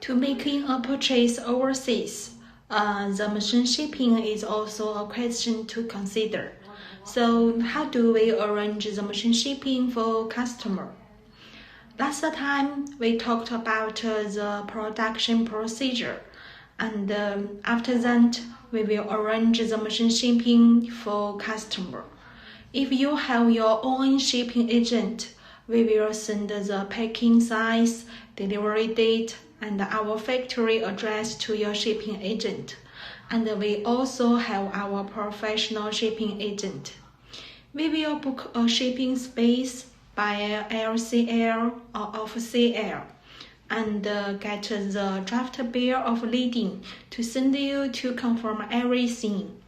To making a purchase overseas, the machine shipping is also a question to consider. So how do we arrange the machine shipping for customer? Last time we talked about the production procedure, and after that we will arrange the machine shipping for customer. If you have your own shipping agent, we will send the packing size, delivery date, and our factory address to your shipping agent. And we also have our professional shipping agent. We will book a shipping space by LCL or OFCL and get the draft bill of lading to send you to confirm everything.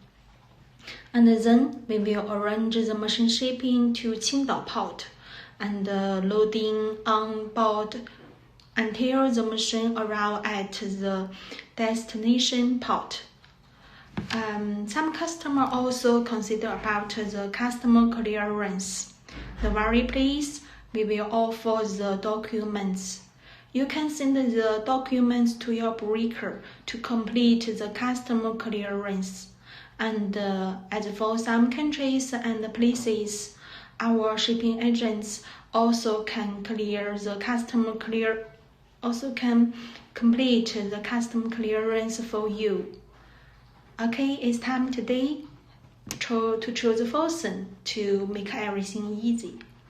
And then we will arrange the machine shipping to Qingdao port and loading on board until the machine arrives at the destination port. Some customers also consider about the customer clearance. The very place we will offer the documents. You can send the documents to your broker to complete the customer clearance. And as for some countries and places, our shipping agents also can complete the custom clearance for you. Okay, it's time today to choose a person to make everything easy.